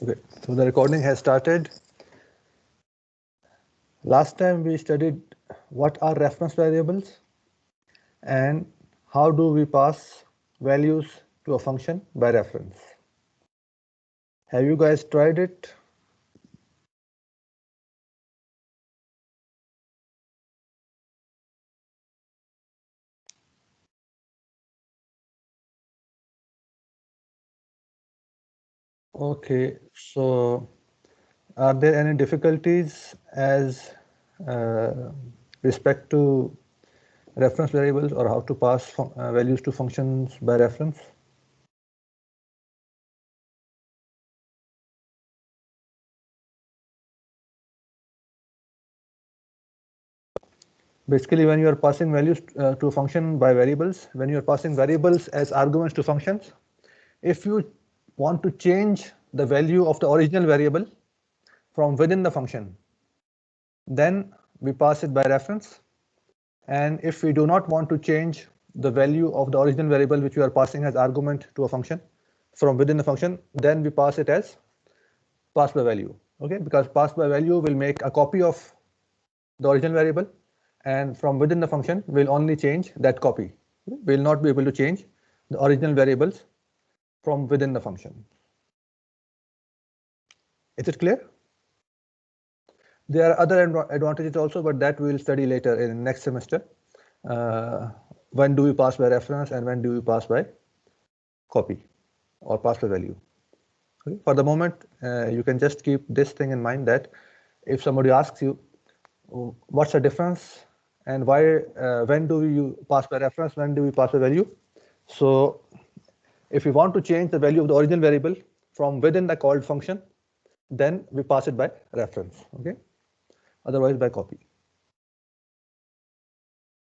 Okay, so the recording has started. Last time we studied what are reference variables and how do we pass values to a function by reference. Have you guys tried it? Okay, so are there any difficulties as respect to reference variables or how to pass values to functions by reference? Basically, when you are passing values to a function by variables, when you are passing variables as arguments to functions, if you want to change the value of the original variable from within the function, then we pass it by reference. And if we do not want to change the value of the original variable which we are passing as argument to a function from within the function, then we pass it as pass by value. Okay, because pass by value will make a copy of the original variable, and from within the function we'll only change that copy. We'll not be able to change the original variables from within the function. Is it clear? There are other advantages also, but that we will study later in next semester. When do we pass by reference and when do we pass by copy or pass by value? Okay. For the moment, you can just keep this thing in mind that if somebody asks you what's the difference and why, when do you pass by reference, when do we pass by value? So if we want to change the value of the original variable from within the called function, then we pass it by reference. Okay, otherwise by copy.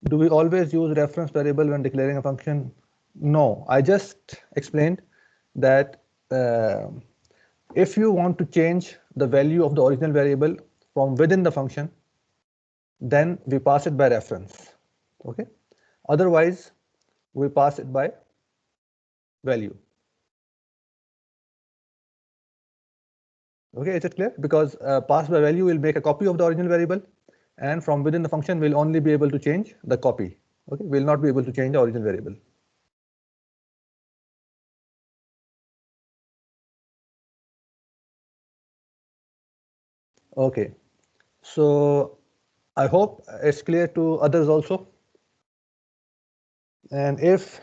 Do we always use reference variable when declaring a function? No, I just explained that if you want to change the value of the original variable from within the function, then we pass it by reference. Okay, otherwise we pass it by value. Okay, is it clear? Because pass by value will make a copy of the original variable, and from within the function we'll only be able to change the copy. Okay, we'll not be able to change the original variable. Okay, so I hope it's clear to others also. And if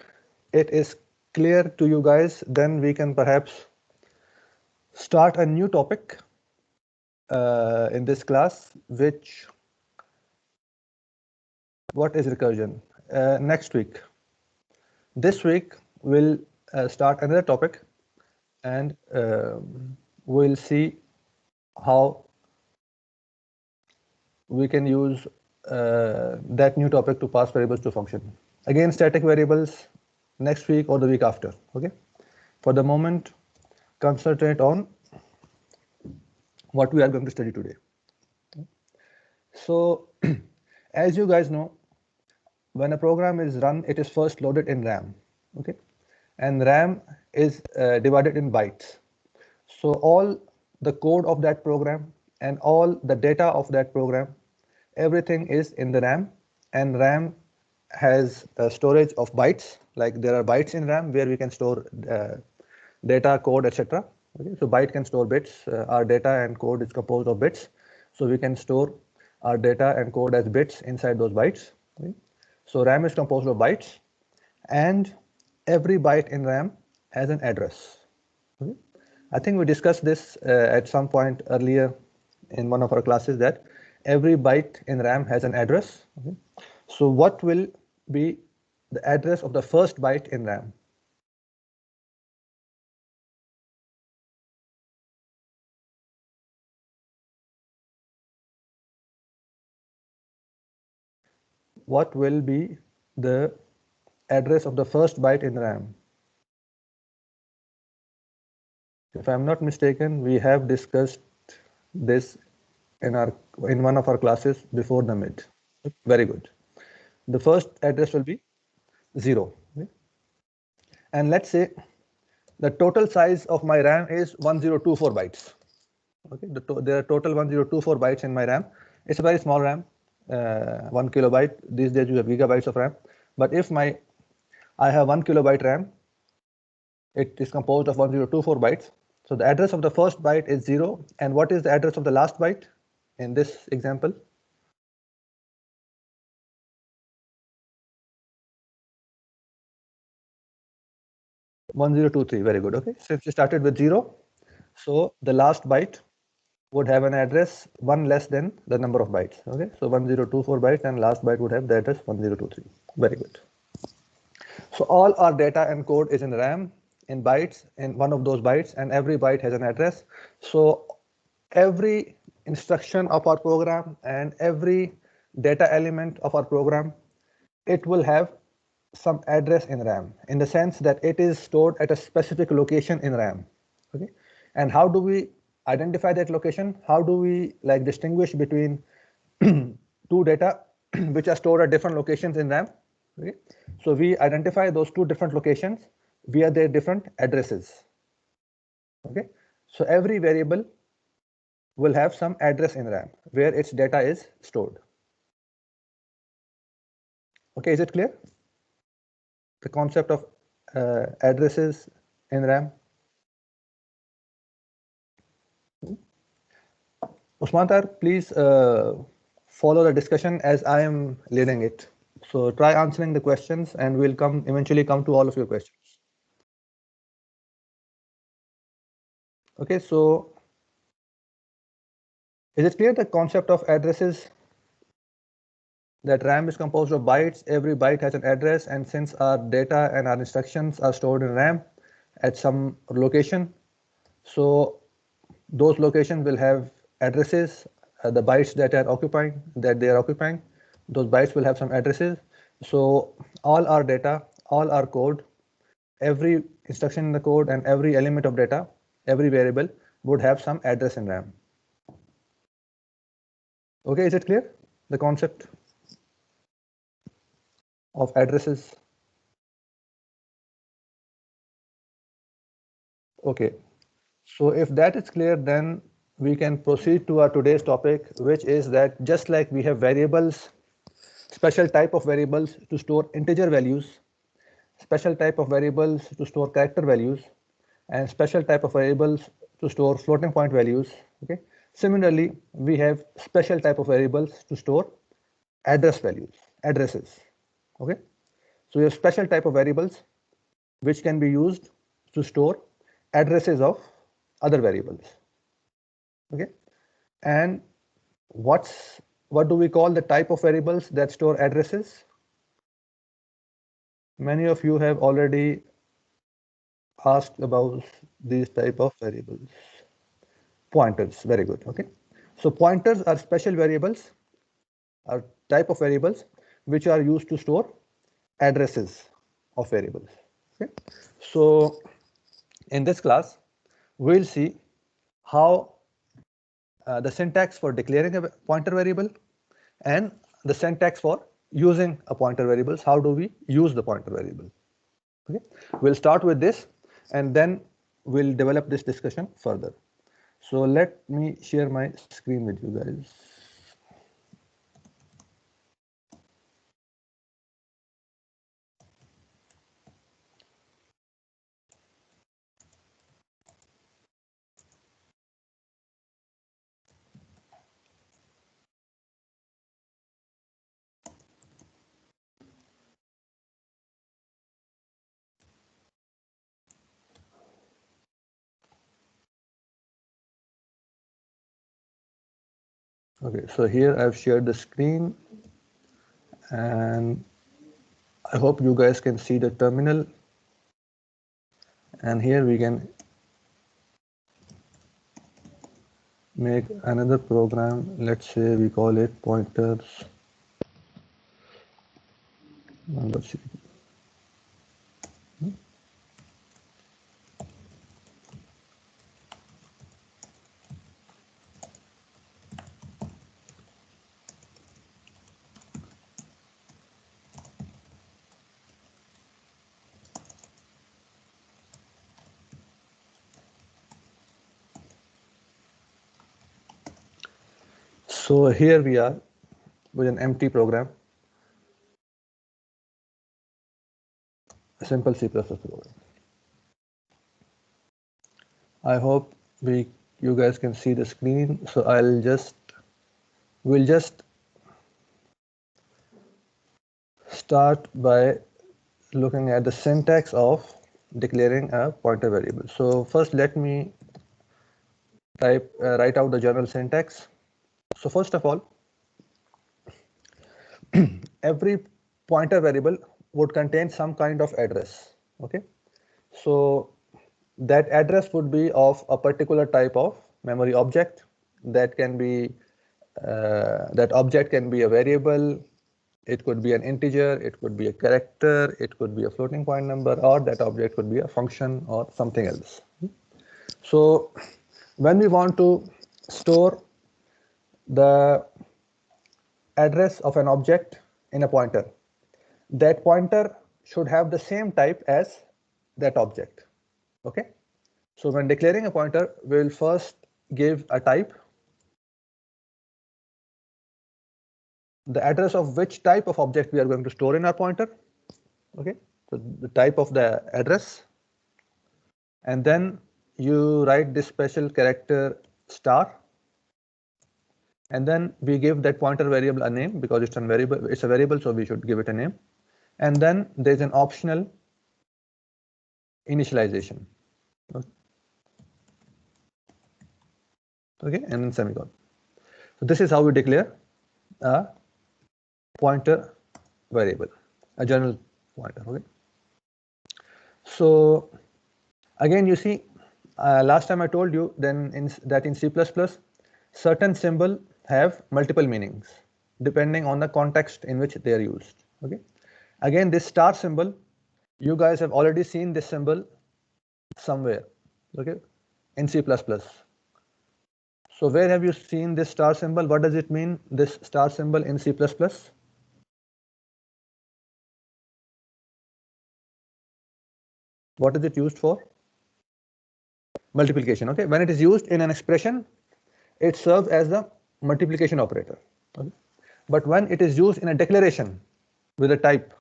it is clear to you guys, then we can perhaps start a new topic in this class, which, what is recursion? Next week. This week we'll start another topic, and we'll see how we can use that new topic to pass variables to function. Again, static variables next week or the week after. Okay, for the moment, concentrate on what we are going to study today. So as you guys know, when a program is run, it is first loaded in RAM. Okay, and RAM is divided in bytes. So all the code of that program and all the data of that program, everything is in the RAM, and RAM has a storage of bytes. Like there are bytes in RAM where we can store data, code, etc. Okay, so byte can store bits. Our data and code is composed of bits, so we can store our data and code as bits inside those bytes. Okay. So RAM is composed of bytes, and every byte in RAM has an address. Okay. I think we discussed this at some point earlier in one of our classes, that every byte in RAM has an address. Okay. So what will be the address of the first byte in RAM? What will be the address of the first byte in RAM? If I'm not mistaken, we have discussed this in one of our classes before the mid. Very good. The first address will be 0. Okay. And let's say the total size of my RAM is 1024 bytes. Okay, there are total 1024 bytes in my RAM. It's a very small RAM, 1 kilobyte. These days you have gigabytes of RAM. But if I have 1 kilobyte RAM, it is composed of 1024 bytes. So the address of the first byte is 0. And what is the address of the last byte in this example? 1023. Very good. Okay, since you started with 0, so the last byte would have an address 1 less than the number of bytes. Okay, so 1024 bytes, and last byte would have the address 1023. Very good. So all our data and code is in RAM, in bytes, in one of those bytes, and every byte has an address. So every instruction of our program and every data element of our program, it will have some address in RAM, in the sense that it is stored at a specific location in RAM. Okay, and how do we identify that location? How do we distinguish between two data which are stored at different locations in RAM? Okay, so we identify those two different locations via their different addresses. Okay, so every variable will have some address in RAM where its data is stored. Okay, is it clear? The concept of addresses in RAM. Usmantar, please follow the discussion as I am leading it. So try answering the questions and we'll eventually come to all of your questions. Okay, so is it clear the concept of addresses? That RAM is composed of bytes, every byte has an address, and since our data and our instructions are stored in RAM at some location, so those locations will have addresses, the bytes that they are occupying, those bytes will have some addresses. So all our data, all our code, every instruction in the code and every element of data, every variable would have some address in RAM. Okay, is it clear? The concept of addresses? Okay, so if that is clear, then we can proceed to our today's topic, which is that just like we have variables, special type of variables to store integer values, special type of variables to store character values, and special type of variables to store floating point values. Okay, similarly we have special type of variables to store addresses. Okay, so we have special type of variables which can be used to store addresses of other variables. Okay, and what do we call the type of variables that store addresses? Many of you have already asked about these type of variables. Pointers, very good. Okay, so pointers are special variables, are type of variables which are used to store addresses of variables. Okay, so in this class we'll see how the syntax for declaring a pointer variable and the syntax for using a pointer variables. How do we use the pointer variable? Okay, we'll start with this and then we'll develop this discussion further. So let me share my screen with you guys. Okay, so here I've shared the screen and I hope you guys can see the terminal, and here we can make another program. Let's say we call it pointers. Let's see. So here we are with an empty program, a simple C++ program. I hope you guys can see the screen. So we'll just start by looking at the syntax of declaring a pointer variable. So first let me write out the general syntax. So first of all, every pointer variable would contain some kind of address. Okay, so that address would be of a particular type of memory object. That can be that object can be a variable, it could be an integer, it could be a character, it could be a floating point number, or that object could be a function or something else. So when we want to store the address of an object in a pointer, that pointer should have the same type as that object. Okay, so when declaring a pointer, we will first give a type, the address of which type of object we are going to store in our pointer. Okay, so the type of the address, and then you write this special character star, and then we give that pointer variable a name because it's a variable, so we should give it a name. And then there's an optional initialization. Okay, and then semicolon. So this is how we declare a pointer variable, a general pointer. Okay, so again, you see, last time I told you then in C++, certain symbols have multiple meanings depending on the context in which they are used. Okay, again, this star symbol, you guys have already seen this symbol somewhere. Okay, in C++. So where have you seen this star symbol? What does it mean, this star symbol in C++? What is it used for? Multiplication. Okay, when it is used in an expression, it serves as the multiplication operator. Okay? But when it is used in a declaration with a type,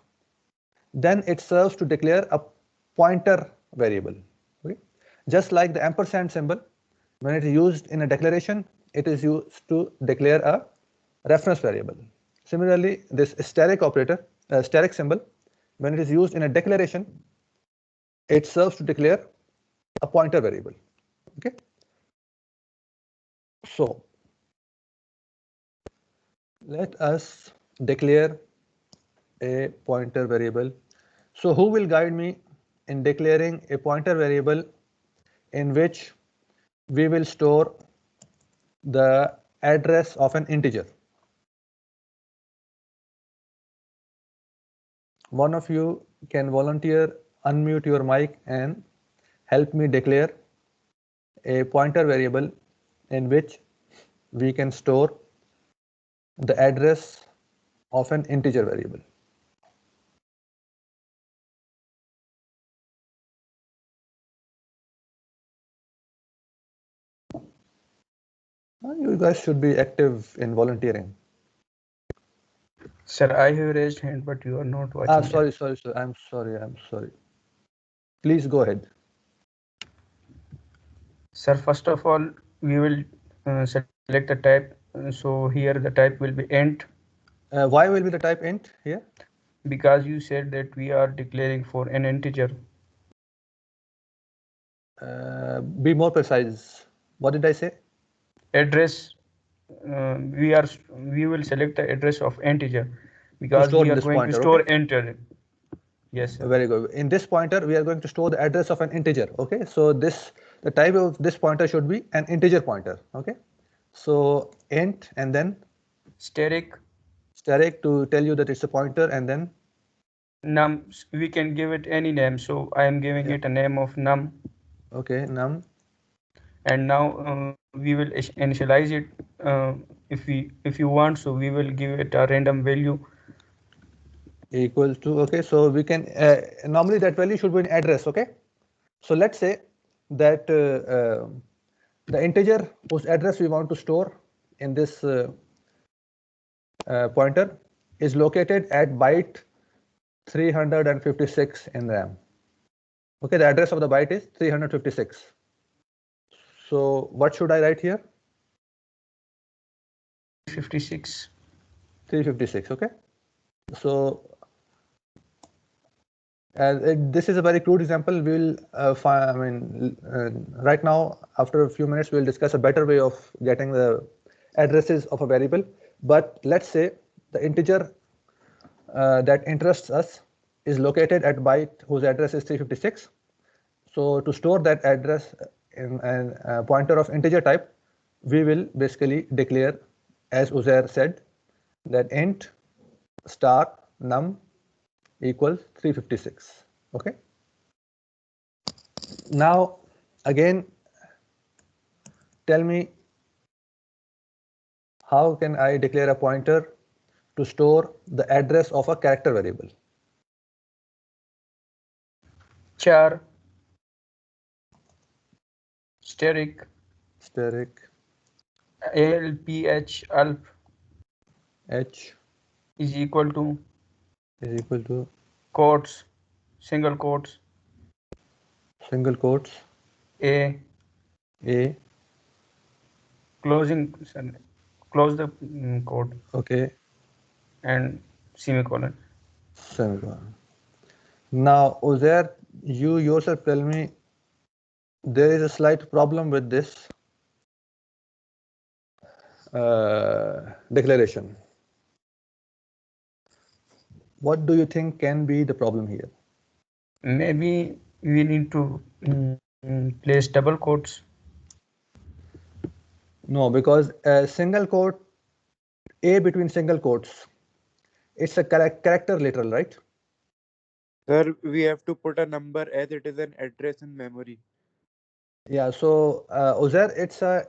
then it serves to declare a pointer variable. Okay? Just like the ampersand symbol, when it is used in a declaration, it is used to declare a reference variable. Similarly, this steric operator, steric symbol, when it is used in a declaration, it serves to declare a pointer variable. Okay, so let us declare a pointer variable. So who will guide me in declaring a pointer variable in which we will store the address of an integer? One of you can volunteer, unmute your mic and help me declare a pointer variable in which we can store the address of an integer variable. You guys should be active in volunteering. Sir, I have raised hand, but you are not watching. Sorry. I'm sorry. Please go ahead. Sir, first of all, we will select the type. So here the type will be int. Why will be the type int here? Because you said that we are declaring for an integer. Be more precise. What did I say? Address. We will select the address of integer because we are going to store integer. Yes, sir. Very good. In this pointer, we are going to store the address of an integer. Okay, so the type of this pointer should be an integer pointer. Okay, so int and then steric to tell you that it's a pointer, and then num. We can give it any name. So I am giving it a name of num. Okay, num. And now we will initialize it if you want. So we will give it a random value equals to. Okay, so we can normally that value should be an address. Okay, so let's say that the integer whose address we want to store in this pointer is located at byte 356 in RAM. Okay, the address of the byte is 356. So what should I write here? 56. 356. Okay. So this is a very crude example. We'll right now, after a few minutes, we'll discuss a better way of getting the addresses of a variable. But let's say the integer that interests us is located at byte whose address is 356. So to store that address in a pointer of integer type, we will basically declare, as Uzair said, that int star num equals 356. Okay. Now again, tell me, how can I declare a pointer to store the address of a character variable? Char steric alph alp h is equal to quotes, single quotes, a closing, close the quote, okay, and semicolon. semicolon. Now Uzair, you yourself tell me, there is a slight problem with this declaration. What do you think can be the problem here? Maybe we need to place double quotes. No, because a single quote, a between single quotes, it's a character literal, right? Sir, we have to put a number as it is an address in memory. Yeah, so Uzair, it's a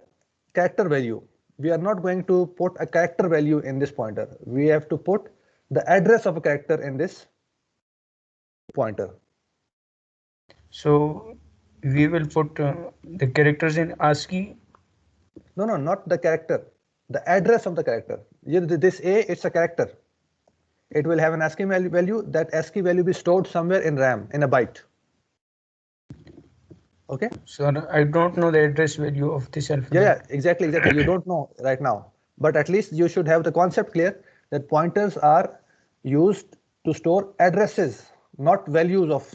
character value. We are not going to put a character value in this pointer. We have to put the address of a character in this pointer. So we will put the characters in ASCII. No, not the character. The address of the character. This A, it's a character. It will have an ASCII value. That ASCII value be stored somewhere in RAM, in a byte. Okay. So I don't know the address value of this alphabet. Yeah, exactly. You don't know right now, but at least you should have the concept clear that pointers are used to store addresses, not values of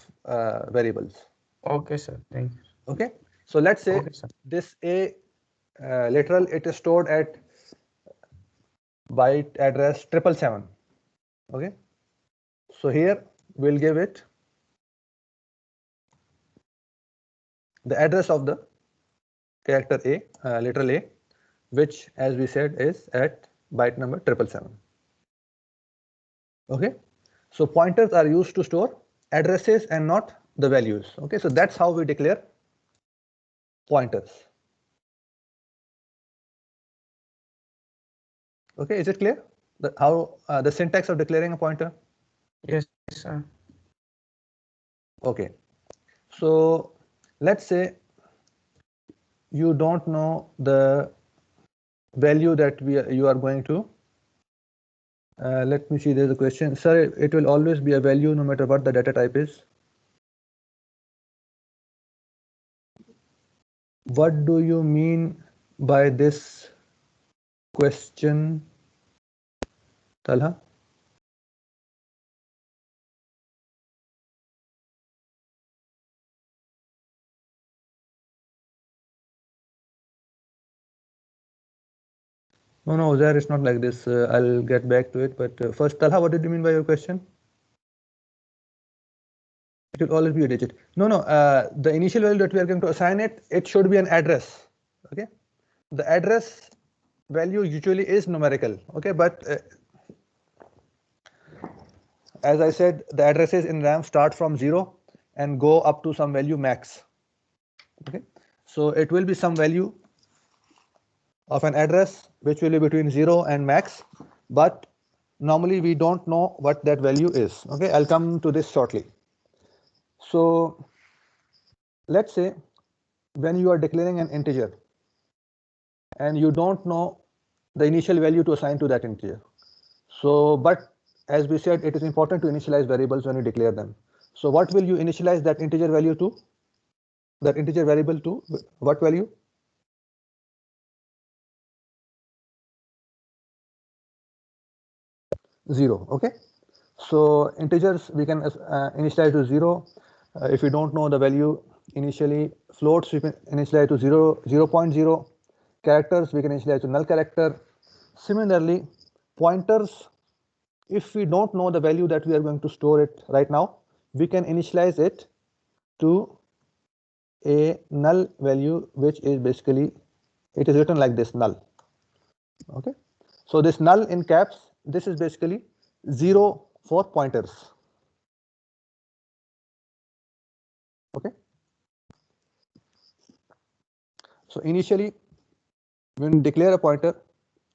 variables. Okay, sir. Thank you. Okay. So let's say this A literal, it is stored at byte address 777. Okay. So here we'll give it the address of the character A, literal A, which, as we said, is at byte number 777. Okay. So pointers are used to store addresses and not the values. Okay. So that's how we declare pointers. Okay. Is it clear? How the syntax of declaring a pointer? Yes, sir. Okay. So let's say you don't know the value that you are going to. Let me see. There's a question, sir. It will always be a value no matter what the data type is. What do you mean by this question, Talha? No, Uzair, it's not like this. I'll get back to it. But first, Talha, what did you mean by your question? It will always be a digit. No. The initial value that we are going to assign it, it should be an address. Okay. The address value usually is numerical. Okay. But as I said, the addresses in RAM start from 0 and go up to some value max. Okay. So it will be some value of an address which will be between 0 and max, but normally we don't know what that value is. Okay, I'll come to this shortly. So let's say when you are declaring an integer and you don't know the initial value to assign to that integer. So, but as we said, it is important to initialize variables when you declare them. So what will you initialize that integer value to? That integer variable to what value? 0. Okay. So integers we can initialize to 0. If you don't know the value initially, floats we can initialize to 0, 0.0. Characters we can initialize to null character. Similarly, pointers, if we don't know the value that we are going to store it right now, we can initialize it to a null value, which is basically, it is written like this, null. Okay. So this null in caps, this is basically 0 for pointers. Okay. So initially, when we declare a pointer,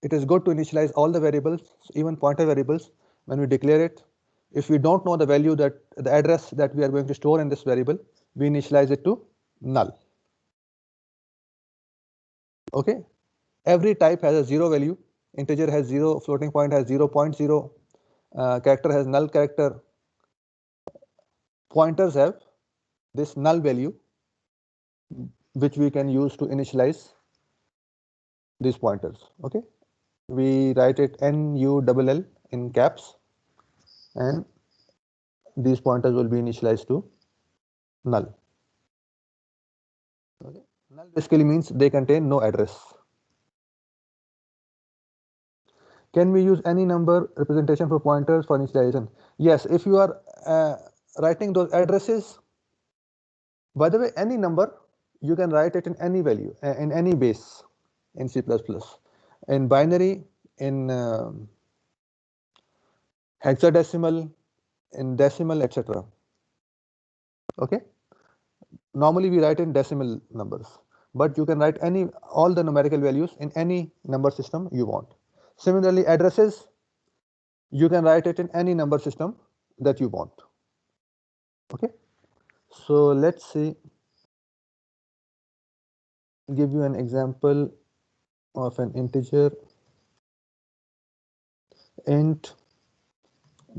it is good to initialize all the variables, even pointer variables. When we declare it, if we don't know the value, that the address that we are going to store in this variable, we initialize it to null. Okay. Every type has a 0 value. Integer has 0, floating point has 0.0, character has null character. Pointers have this null value, which we can use to initialize these pointers. Okay. We write it null in caps, and these pointers will be initialized to null. Okay. Null basically means they contain no address. Can we use any number representation for pointers for initialization? Yes, if you are writing those addresses, by the way, any number you can write it in any value, in any base in C++, in binary, in hexadecimal, in decimal, etc. Okay. Normally we write in decimal numbers, but you can write all the numerical values in any number system you want. Similarly, addresses, you can write it in any number system that you want. Okay. So let's see, give you an example of an integer. Int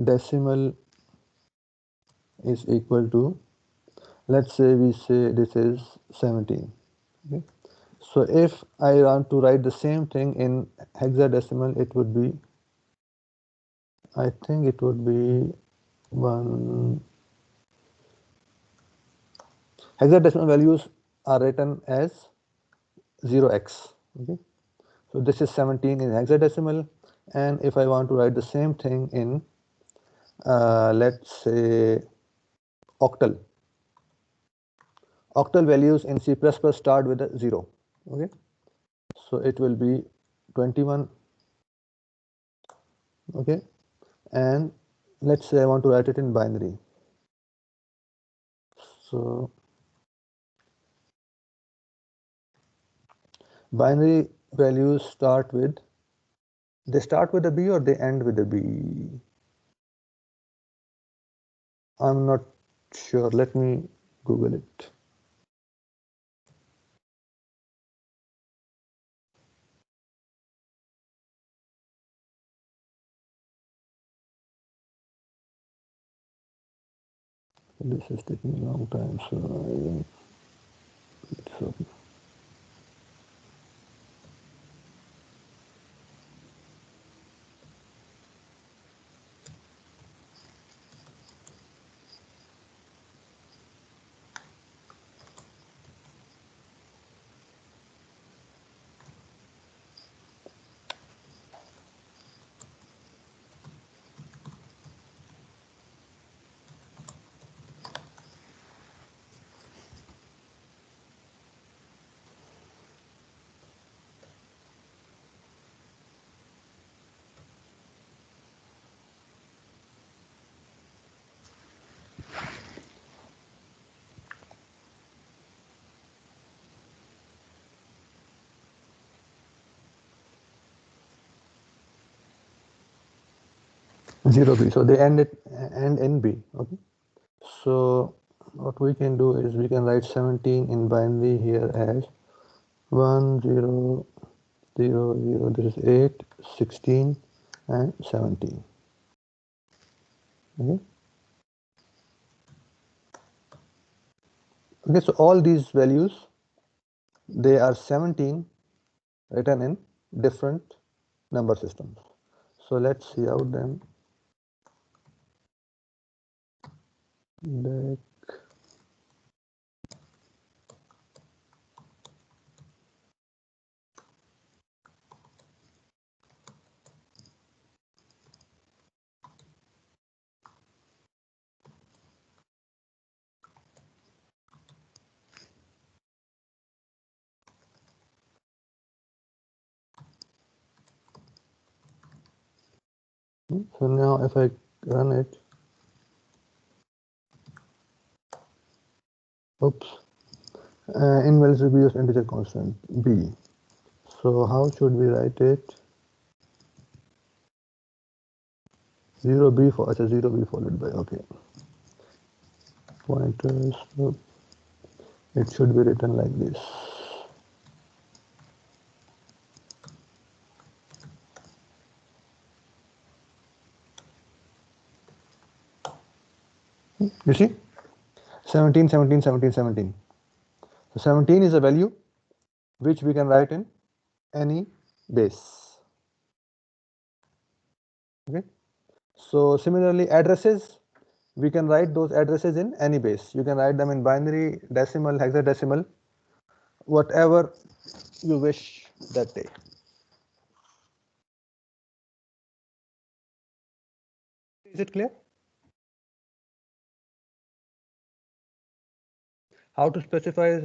decimal is equal to, let's say we say this is 17. Okay. So if I want to write the same thing in hexadecimal, it would be, I think it would be one. Hexadecimal values are written as 0x. Okay. So this is 17 in hexadecimal, and if I want to write the same thing in let's say octal. Octal values in C++ start with a 0. Okay. So it will be 21. Okay. And let's say I want to write it in binary. So binary values start with, they start with a B or they end with a B? I'm not sure. Let me Google it. This is taking a long time, so it's okay. 0B. So they end in B. Okay. So what we can do is we can write 17 in binary here as 1 0 0 0. This is 8, 16, and 17. Okay. Okay, so all these values, they are 17 written in different number systems. So let's see out then. So now if I run it, oops, invalid will be used integer constant b. So how should we write it? 0b for 0b followed by, okay, pointers. So it should be written like this. You see, 17, 17, 17, 17. So 17 is a value which we can write in any base. Okay. So similarly, addresses, we can write those addresses in any base. You can write them in binary, decimal, hexadecimal, whatever you wish that day. Is it clear? How to specify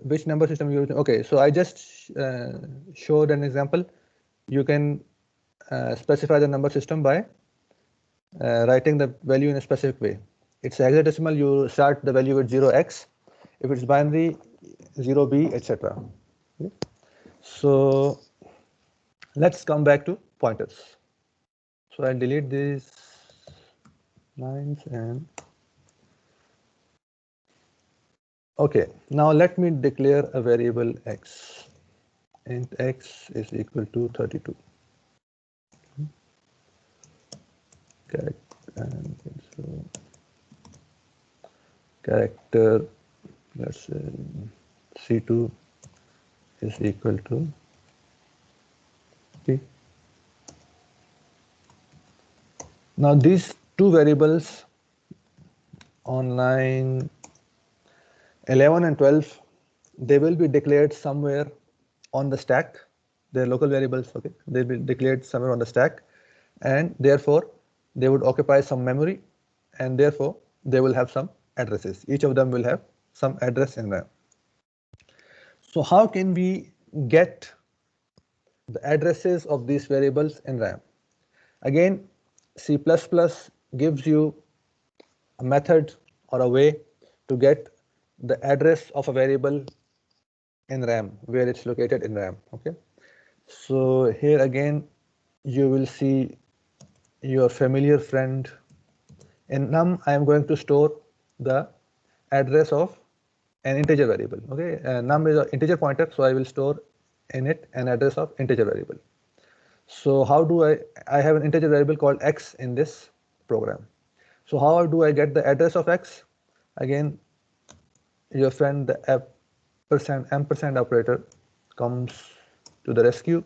which number system you're using? Okay, so I just showed an example. You can specify the number system by writing the value in a specific way. It's hexadecimal, you start the value with 0x. If it's binary, 0b, etc. Okay. So let's come back to pointers. So I'll delete these lines and okay, now let me declare a variable x. Int x is equal to 32. Character, let's say c2 is equal to p. Now these two variables on line 11 and 12, they will be declared somewhere on the stack. They're local variables, okay? They'll be declared somewhere on the stack, and therefore they would occupy some memory, and therefore they will have some addresses. Each of them will have some address in RAM. So how can we get the addresses of these variables in RAM? Again, C++ gives you a method or a way to get the address of a variable in RAM, where it's located in RAM. Okay, so here again you will see your familiar friend. In num, I am going to store the address of an integer variable. Okay, num is an integer pointer, so I will store in it an address of integer variable. So how do I have an integer variable called x in this program. So how do I get the address of x? Again, your friend the ampersand operator comes to the rescue,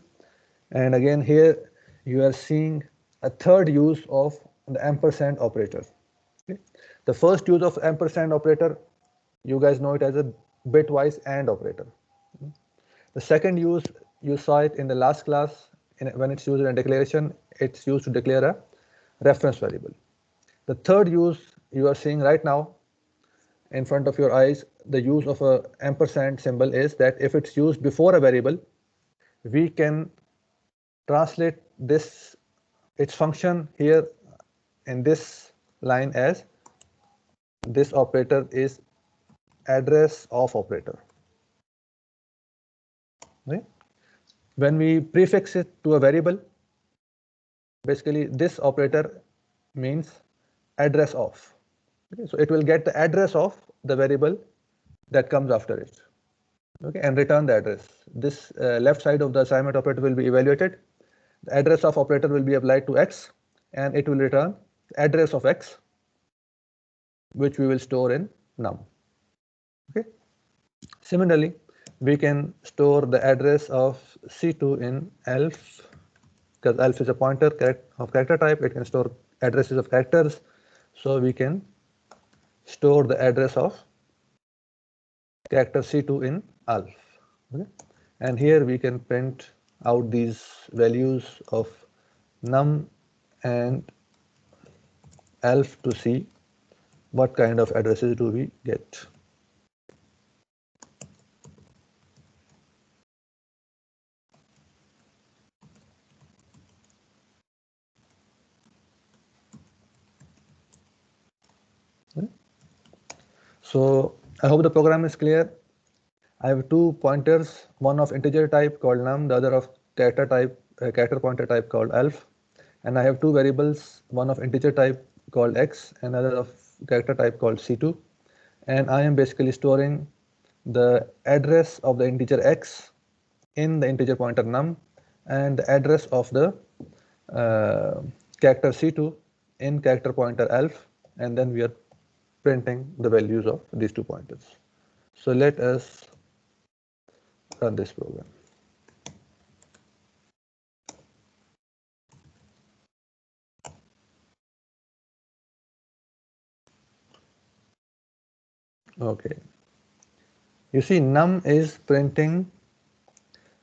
and again here you are seeing a third use of the ampersand operator. Okay. The first use of ampersand operator, you guys know it as a bitwise AND operator. The second use, you saw it in the last class, when it's used in a declaration, it's used to declare a reference variable. The third use you are seeing right now in front of your eyes, the use of a ampersand symbol is that if it's used before a variable, we can translate this, its function here in this line as this operator is address of operator. Right? When we prefix it to a variable, basically this operator means address of. Okay, so it will get the address of the variable that comes after it, okay, and return the address. This left side of the assignment operator will be evaluated. the address of operator will be applied to x, and it will return the address of x, which we will store in num. Okay. Similarly, we can store the address of C2 in elf, because elf is a pointer of character type. It can store addresses of characters, so we can store the address of character C2 in elf. Okay. And here we can print out these values of num and elf to see what kind of addresses do we get. So I hope the program is clear. I have two pointers, one of integer type called num, the other of character pointer type called elf. And I have two variables, one of integer type called x, and another of character type called c2. And I am basically storing the address of the integer x in the integer pointer num, and the address of the character c2 in character pointer elf, and then we are printing the values of these two pointers. So let us run this program. Okay. You see, num is printing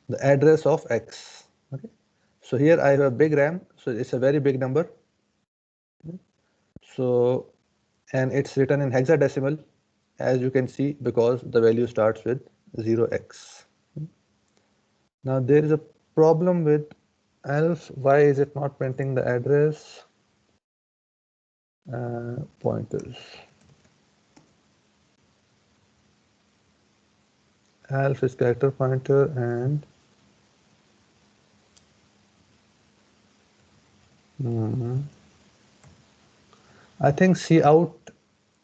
the address of x. Okay. So here I have a big RAM, so it's a very big number. So, and it's written in hexadecimal, as you can see, because the value starts with 0x. Now there is a problem with elf. Why is it not printing the address? Pointers. Elf is character pointer, and I think cout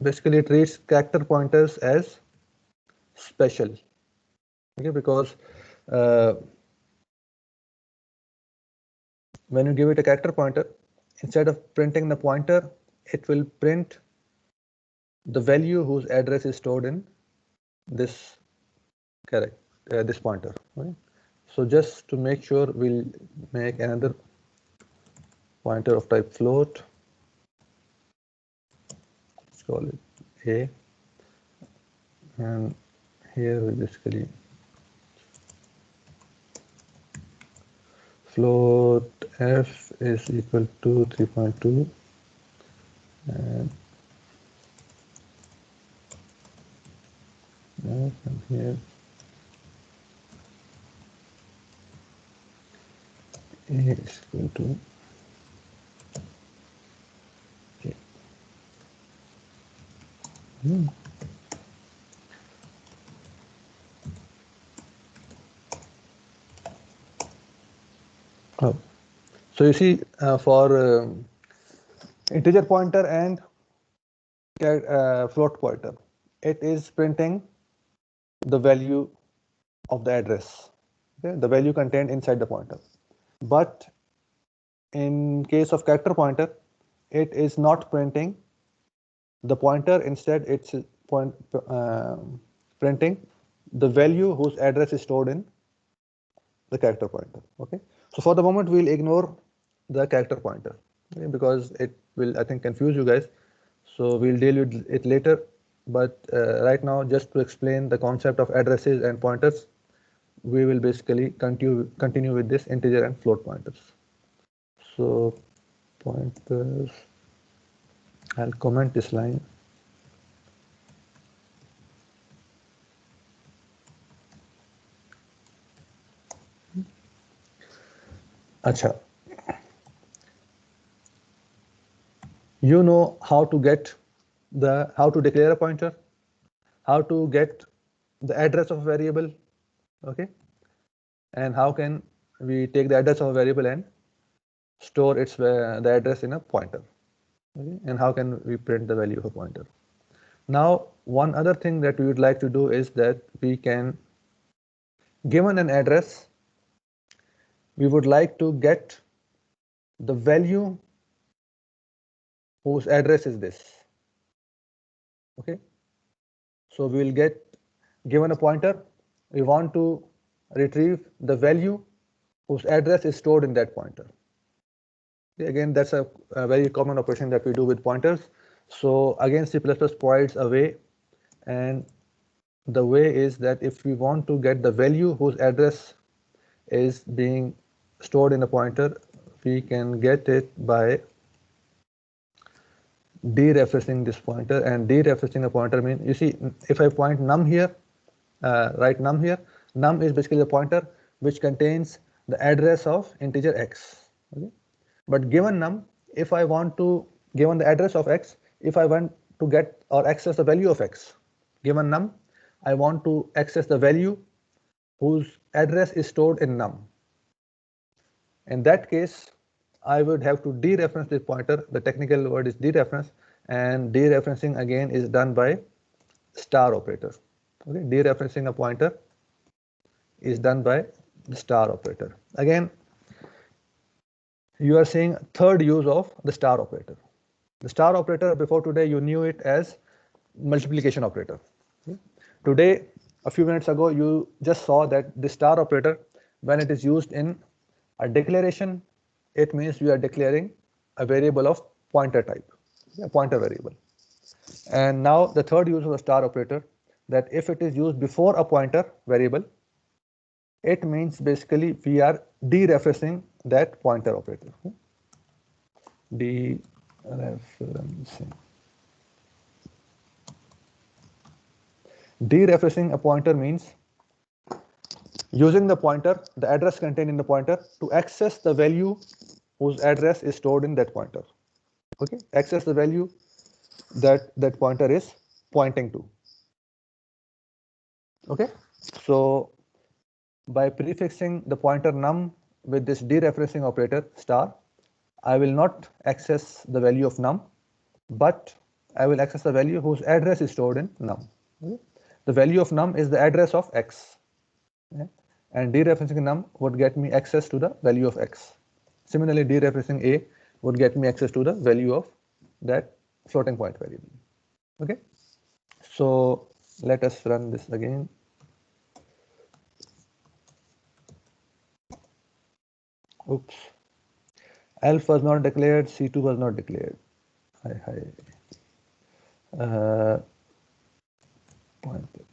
basically treats character pointers as special. Okay, because when you give it a character pointer, instead of printing the pointer, it will print the value whose address is stored in this character, this pointer. Right? So just to make sure, we'll make another pointer of type float. Let's call it a, and here we basically float f is equal to 3.2, and here a is equal to j. Oh. So you see, for integer pointer and float pointer, it is printing the value of the address, okay, the value contained inside the pointer. But in case of character pointer, it is not printing the pointer. Instead, it's printing the value whose address is stored in the character pointer. Okay. So for the moment, we'll ignore the character pointer, okay, because it will, I think, confuse you guys. So we'll deal with it later. But right now, just to explain the concept of addresses and pointers, we will basically continue with this integer and float pointers. So pointers, I'll comment this line. Acha. You know how to declare a pointer, how to get the address of a variable, okay, and how can we take the address of a variable and store the address in a pointer, okay, and how can we print the value of a pointer. Now, one other thing that we would like to do is that we can, given an address, we would like to get the value whose address is this. Okay, so we will get given a pointer, we want to retrieve the value whose address is stored in that pointer. Again, that's a very common operation that we do with pointers. So again, C++ provides a way, and the way is that if we want to get the value whose address is being stored in a pointer, we can get it by dereferencing this pointer. And dereferencing a pointer means, you see, if I point num here, write num here, num is basically the pointer which contains the address of integer x. Okay? But given num, if I want to, given the address of x, if I want to get or access the value of x, given num, I want to access the value whose address is stored in num. In that case, I would have to dereference this pointer. The technical word is dereference, and dereferencing again is done by star operator. Okay, dereferencing a pointer is done by the star operator. Again, you are seeing third use of the star operator. The star operator, before today, you knew it as multiplication operator. Okay. Today, a few minutes ago, you just saw that the star operator, when it is used in a declaration, it means we are declaring a variable of pointer type, a pointer variable. And now the third use of the star operator, that if it is used before a pointer variable, it means basically we are dereferencing that pointer operator. Dereferencing. Dereferencing a pointer means using the pointer, the address contained in the pointer, to access the value whose address is stored in that pointer. Okay, access the value that that pointer is pointing to. Okay, so by prefixing the pointer num with this dereferencing operator star, I will not access the value of num, but I will access the value whose address is stored in num. Okay? The value of num is the address of x. Okay? And dereferencing num would get me access to the value of x. Similarly, dereferencing a would get me access to the value of that floating point variable. Okay, so let us run this again. Oops, elf was not declared, c2 was not declared. Pointers.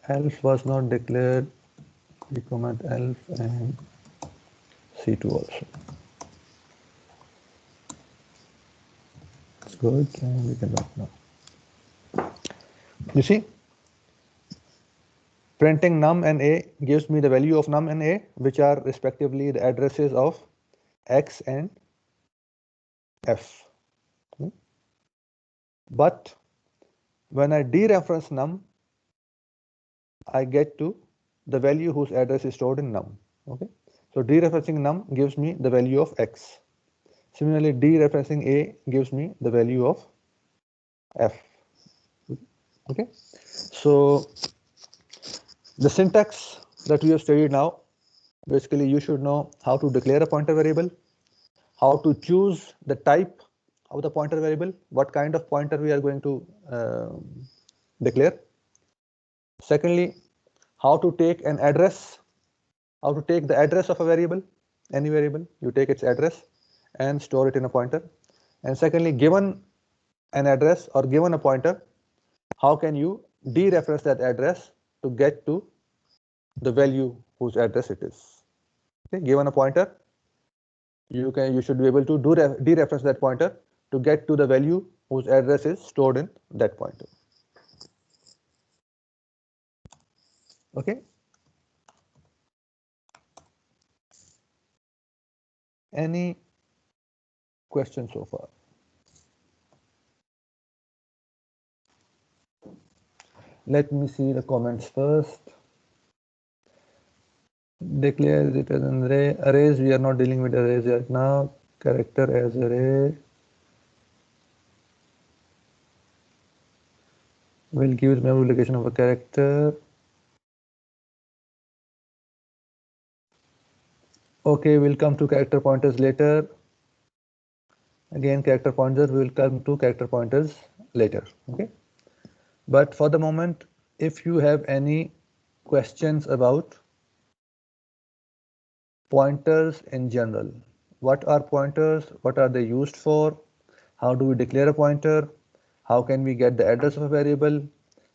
Elf was not declared. We comment elf and c2 also. It's good, and we can write now. You see, printing num and a gives me the value of num and a, which are respectively the addresses of x and f. Okay. But when I dereference num, I get to the value whose address is stored in num. Okay, so dereferencing num gives me the value of x. Similarly, dereferencing a gives me the value of f. Okay, so the syntax that we have studied now, basically you should know how to declare a pointer variable, how to choose the type of the pointer variable, what kind of pointer we are going to declare. Secondly, how to take an address, how to take the address of a variable, any variable, you take its address and store it in a pointer. And secondly, given an address or given a pointer, how can you dereference that address to get to the value whose address it is. Okay, given a pointer, you should be able to dereference that pointer to get to the value whose address is stored in that pointer. Okay. Any questions so far? Let me see the comments first. Declare it as an array. Arrays, we are not dealing with arrays right now. Character as array. We'll give memory location of a character. Okay, we'll come to character pointers later. Again, character pointers, we will come to character pointers later. Okay. But for the moment, if you have any questions about pointers in general, what are pointers? What are they used for? How do we declare a pointer? How can we get the address of a variable?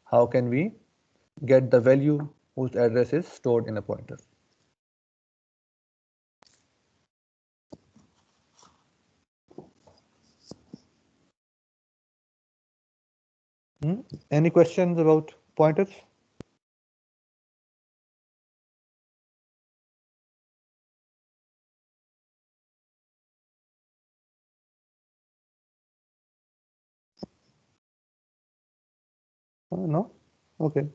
How can we get the value whose address is stored in a pointer? Any questions about pointers? No? Okay.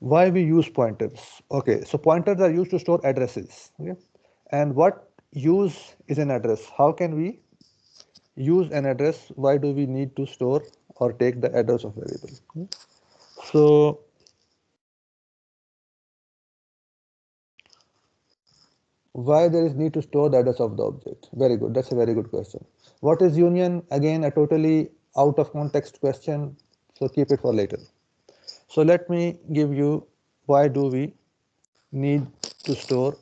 Why we use pointers? Okay, so pointers are used to store addresses. Okay, and what use is an address? How can we use an address? Why do we need to store or take the address of variable? Okay. So why there is need to store the address of the object? Very good. That's a very good question. What is union? Again, a totally out of context question. So keep it for later. So let me give you why do we need to store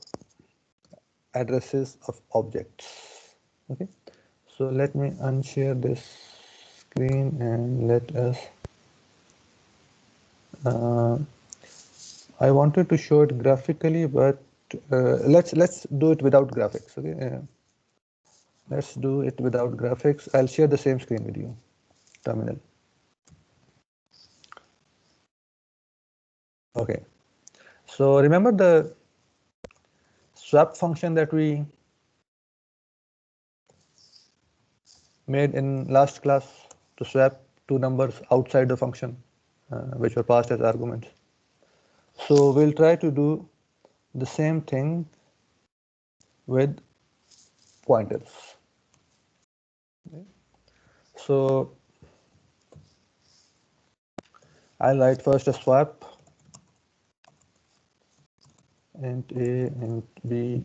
addresses of objects. Okay. So let me unshare this screen and let us. Uh, I wanted to show it graphically, but let's do it without graphics. Okay. Let's do it without graphics. I'll share the same screen with you. Terminal. Okay. So remember the swap function that we made in last class to swap two numbers outside the function, which were passed as arguments. So we'll try to do the same thing with pointers. So I'll write first a swap int a, int b,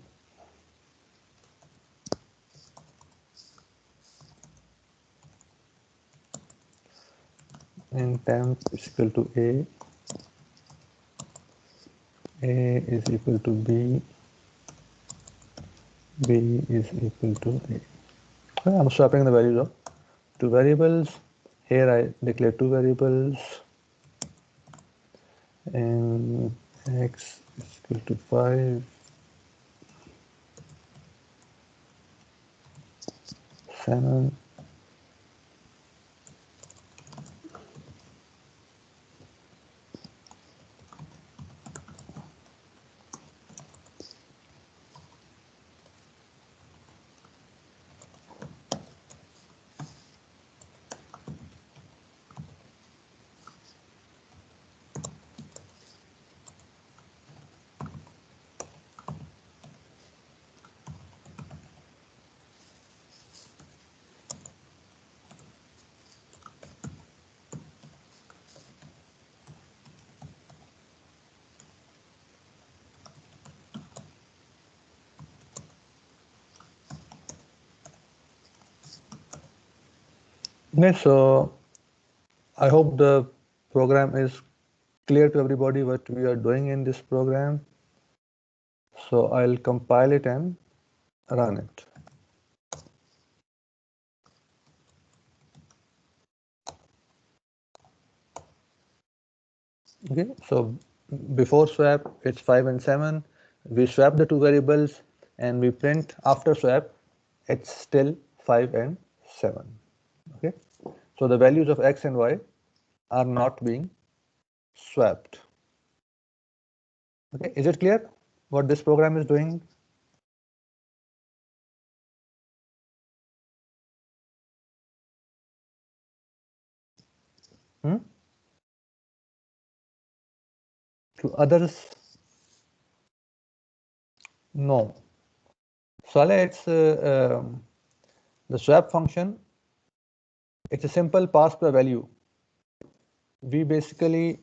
int temp is equal to a is equal to b, b is equal to a. I'm swapping the values of two variables. Here I declare two variables, and x is equal to 5, 7. Okay, so I hope the program is clear to everybody what we are doing in this program. So I'll compile it and run it. Okay, so before swap it's 5 and 7. We swap the two variables and we print after swap it's still 5 and 7. Okay, so the values of x and y are not being swapped. Okay, is it clear what this program is doing? To others, no. Saleh, it's the swap function. It's a simple pass per value. We basically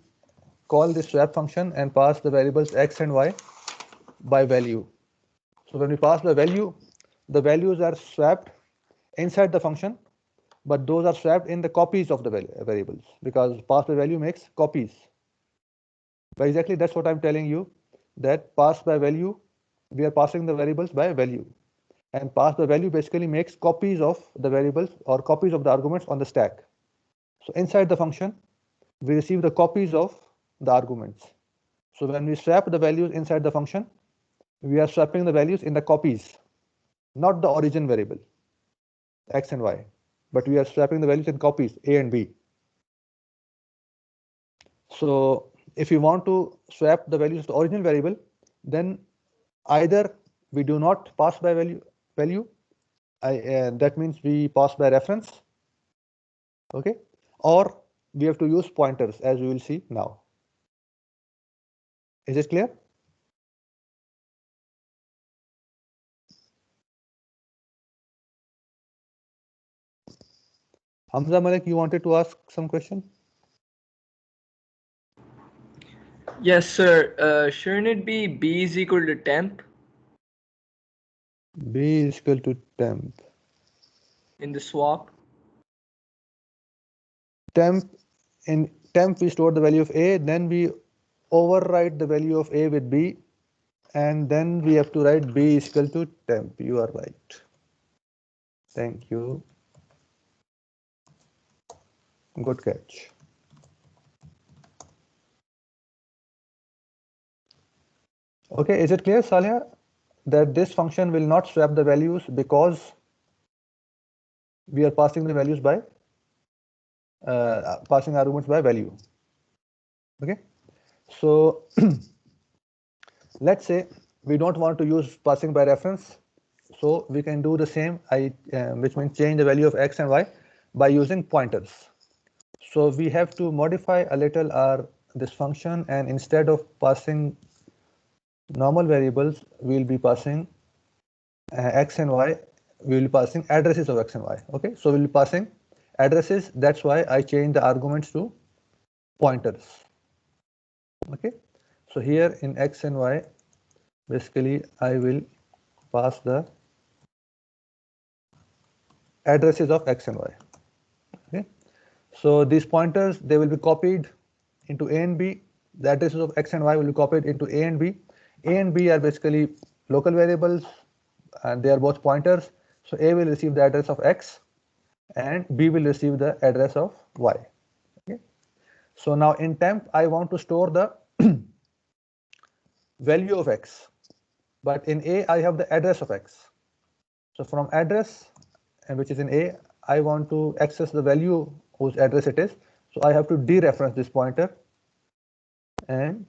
call this swap function and pass the variables x and y by value. So when we pass by value, the values are swapped inside the function, but those are swapped in the copies of the variables, because pass by value makes copies. But exactly that's what I'm telling you, that pass by value, we are passing the variables by value, and pass by value basically makes copies of the variables or copies of the arguments on the stack. So inside the function, we receive the copies of the arguments. So when we swap the values inside the function, we are swapping the values in the copies, not the origin variable, x and y, but we are swapping the values in copies, a and b. So if you want to swap the values of the original variable, then either we do not pass by value, that means we pass by reference, okay, or we have to use pointers, as we will see now. Is it clear? Hamza Malik, you wanted to ask some question? Yes, sir. Shouldn't it be b is equal to temp B is equal to temp. in the swap? Temp, in temp we store the value of a, then we overwrite the value of a with b, and then we have to write b is equal to temp. You are right. Thank you. Good catch. Okay, is it clear, Salih, that this function will not swap the values because we are passing the values by passing arguments by value? Okay, so let's say we don't want to use passing by reference, so we can do the same, which means change the value of x and y by using pointers. So we have to modify a little our this function, and instead of passing normal variables, we will be passing x and y. We will be passing addresses of x and y. Okay, so we will be passing addresses. That's why I changed the arguments to pointers. Okay, so here in x and y, basically I will pass the addresses of x and y. Okay, so these pointers, they will be copied into a and b. The addresses of x and y will be copied into a and b. A and b are basically local variables, and they are both pointers. So a will receive the address of x, and b will receive the address of y. Okay, so now in temp I want to store the value of x, but in a I have the address of x. So from address, and which is in a, I want to access the value whose address it is. So I have to dereference this pointer, and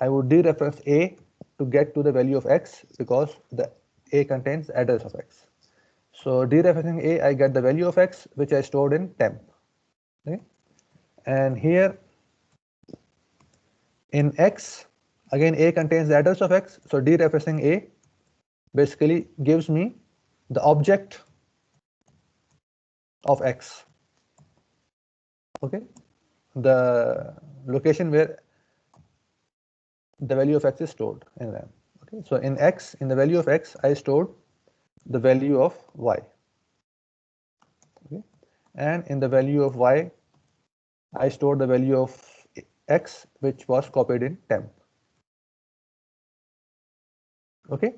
I would dereference a to get to the value of x, because the a contains the address of x. So dereferencing a, I get the value of x, which I stored in temp. Okay, and here in x, again a contains the address of x. So dereferencing a basically gives me the object of x. Okay, the location where the value of x is stored in RAM. Okay, so in x, in the value of x, I stored the value of y. Okay, and in the value of y, I stored the value of x, which was copied in temp. Okay,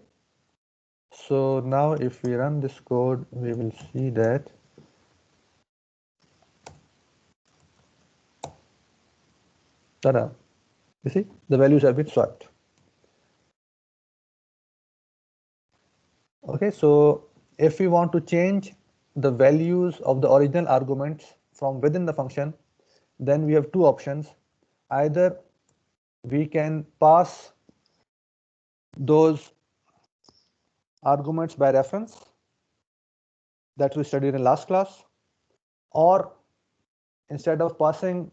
so now if we run this code, we will see that tada, you see the values have been swapped. Okay, so if we want to change the values of the original arguments from within the function, then we have two options. Either we can pass those arguments by reference that we studied in last class, or instead of passing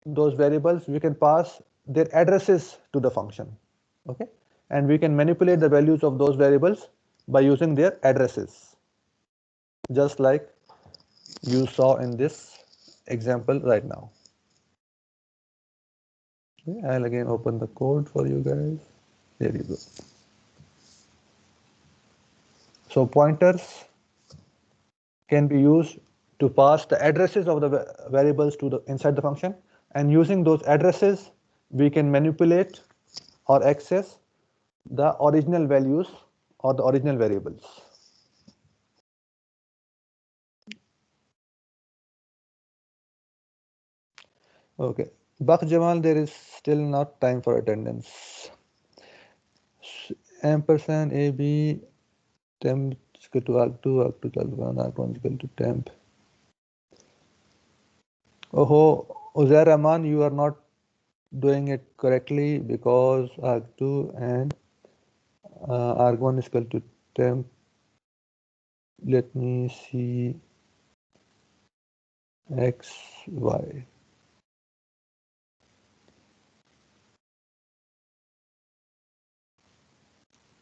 those variables, we can pass their addresses to the function. Okay, and we can manipulate the values of those variables by using their addresses, just like you saw in this example right now. Okay, I'll again open the code for you guys. There you go. So pointers can be used to pass the addresses of the variables to the inside the function, and using those addresses we can manipulate or access the original values or the original variables. Okay, Bak Jamal, there is still not time for attendance. Ampersand AB temp is equal to arg2, arg2 equal to 1, arg1 is equal to temp. Oh, Uzair Rahman, you are not doing it correctly because arg2 and arg1 is equal to temp. Let me see x, y.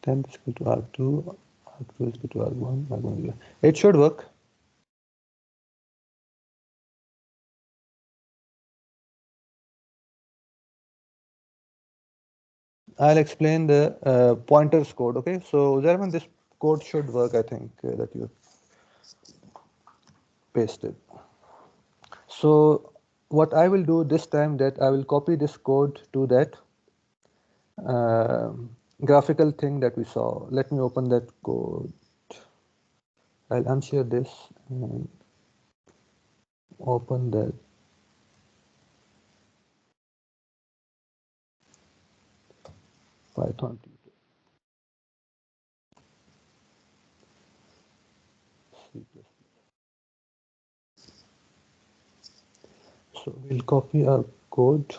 Temp is equal to arg2, arg2 is equal to arg1, arg1 is equal. It should work. I'll explain the pointers code. Okay, so Uzair, this code should work. I think that you pasted. So what I will do this time, that I will copy this code to that graphical thing that we saw. Let me open that code. I'll unshare this and open that. Python tutor. C++. So we'll copy our code.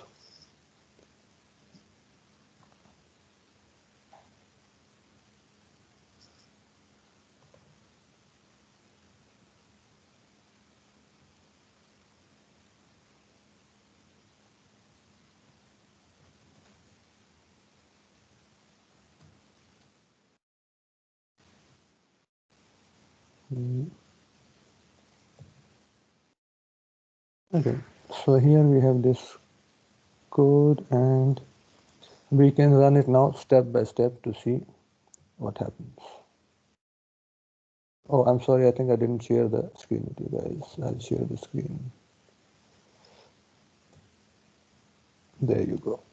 Okay, so here we have this code and we can run it now step by step to see what happens. Oh, I'm sorry, I think I didn't share the screen with you guys. I'll share the screen. There you go.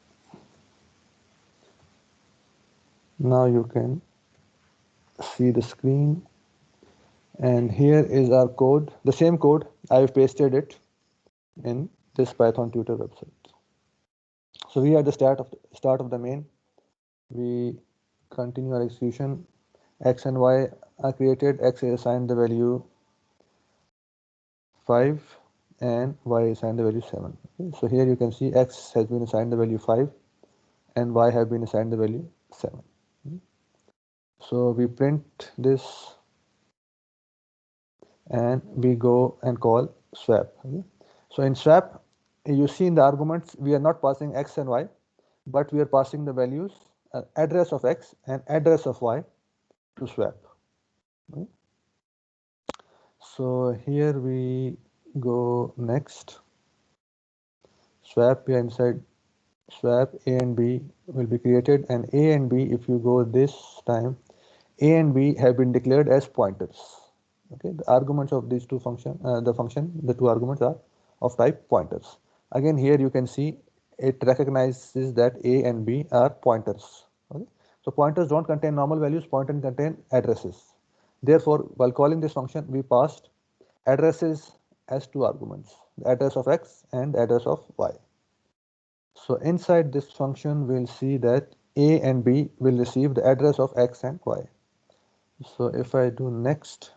Now you can see the screen, and here is our code, the same code. I've pasted it in this Python tutor website. So we are at the start of the main. We continue our execution. X and Y are created. X is assigned the value 5 and Y is assigned the value 7. Okay, so here you can see X has been assigned the value 5 and Y have been assigned the value 7. So we print this and we go and call swap. Okay? So in swap, you see in the arguments we are not passing X and Y, but we are passing the values address of X and address of Y to swap. Okay? So here we go next. Swap, we are inside swap. A and B will be created, and A and B, if you go this time, A and B have been declared as pointers. Okay, the arguments of these two function, the two arguments are of type pointers. Again, here you can see it recognizes that A and B are pointers. Okay, so pointers don't contain normal values, pointers contain addresses. Therefore, while calling this function, we passed addresses as two arguments, the address of X and the address of Y. So inside this function, we'll see that A and B will receive the address of X and Y. So if I do next,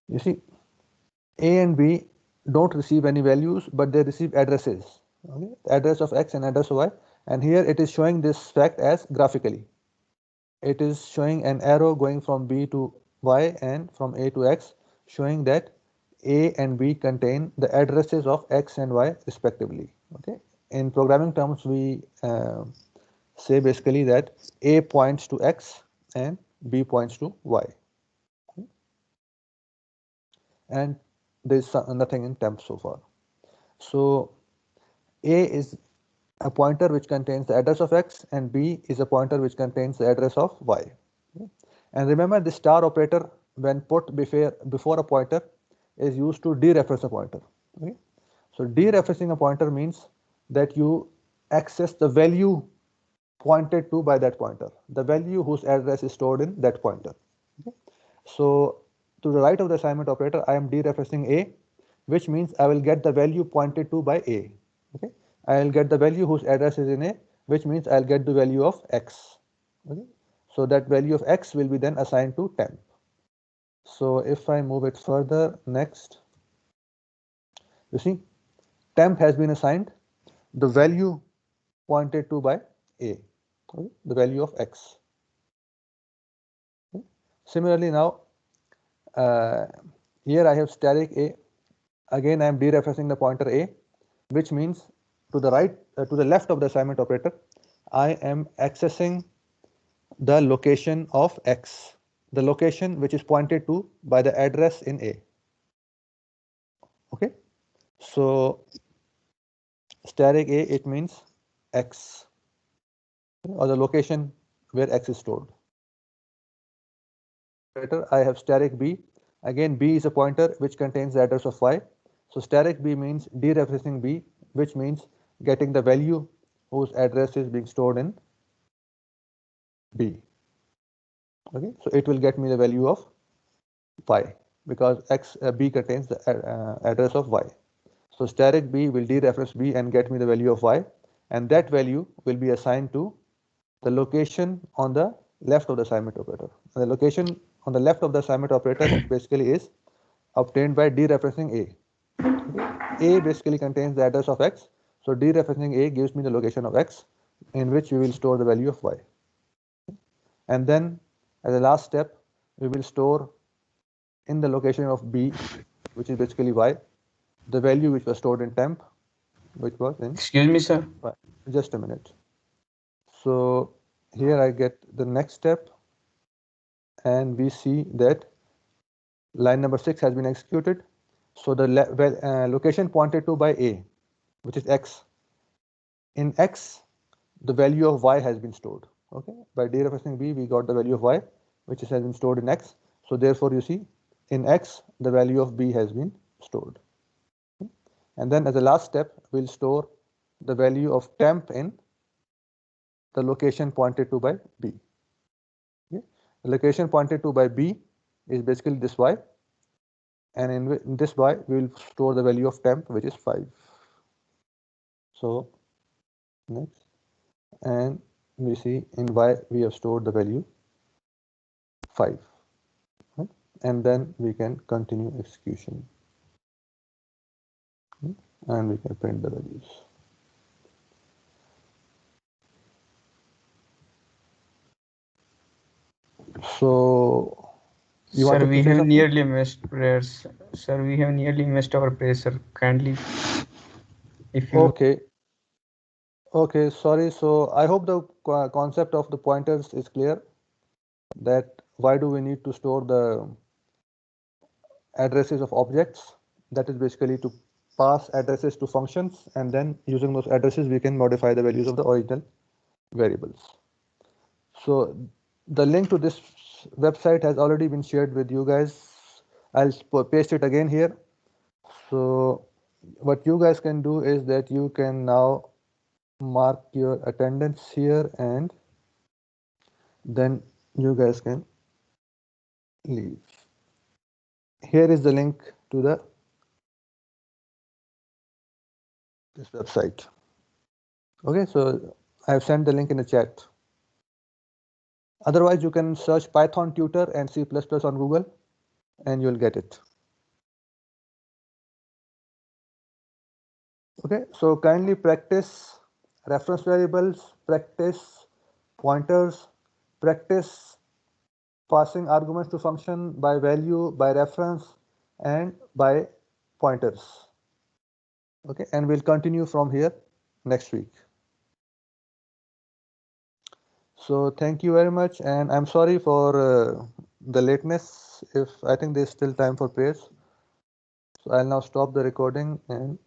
you see A and B don't receive any values, but they receive addresses. Okay? Address of X and address of Y. And here it is showing this fact as graphically. It is showing an arrow going from B to Y and from A to X, showing that A and B contain the addresses of X and Y respectively. Okay. In programming terms, we say basically that A points to X and B points to Y. Okay. And there is nothing in temp so far. So A is a pointer which contains the address of x, and b is a pointer which contains the address of y. And remember, the star operator, when put before a pointer, is used to dereference a pointer. Okay? So dereferencing a pointer means that you access the value pointed to by that pointer, the value whose address is stored in that pointer. Okay? So to the right of the assignment operator, I am dereferencing a, which means I will get the value pointed to by a. Okay? I will get the value whose address is in a, which means I'll get the value of x. Okay? So that value of x will be then assigned to temp. So if I move it further, next, you see, temp has been assigned the value pointed to by a, okay, the value of x. Okay. Similarly, now here I have static a. Again, I am dereferencing the pointer a, which means to the right, to the left of the assignment operator, I am accessing the location of x, the location which is pointed to by the address in a. Okay, so static a, it means x, or the location where x is stored. I have static b. Again, b is a pointer which contains the address of y. So static b means dereferencing b, which means getting the value whose address is being stored in b. Okay, so it will get me the value of y because b contains the address of y. So static b will dereference b and get me the value of y, and that value will be assigned to the location on the left of the assignment operator. And the location on the left of the assignment operator basically is obtained by dereferencing a. Okay. A basically contains the address of x, so dereferencing a gives me the location of x, in which we will store the value of y. And then as a last step, we will store in the location of b, which is basically y, the value which was stored in temp, which was in. Excuse me, sir. Just a minute. So here I get the next step, and we see that line number 6 has been executed. So the location pointed to by a, which is x, in x the value of y has been stored. Okay, by dereferencing b we got the value of y, which has been stored in x. So therefore you see in x the value of b has been stored. Okay. And then as a last step we'll store the value of temp in the location pointed to by b. Okay. The location pointed to by b is basically this y, and in this y we will store the value of temp, which is 5. So next, and we see in y we have stored the value 5, right? And then we can continue execution, and we can print the values. So you Sir, wanted we to say have something? nearly missed prayers. Sir, we have nearly missed our prayers, sir. Kindly, if you. Okay, sorry. So I hope the concept of the pointers is clear, that why do we need to store the addresses of objects. That is basically to pass addresses to functions, and then using those addresses we can modify the values of the original variables. So the link to this website has already been shared with you guys. I'll paste it again here. So what you guys can do is that you can now mark your attendance here, and then you guys can leave. Here is the link to this website. Okay, so I have sent the link in the chat. Otherwise, you can search Python tutor and C++ on Google, and you'll get it. Okay, so kindly practice reference variables, practice pointers, practice passing arguments to function by value, by reference, and by pointers. Okay, and we'll continue from here next week. So thank you very much, and I'm sorry for the lateness. If I think there's still time for prayers, so I'll now stop the recording and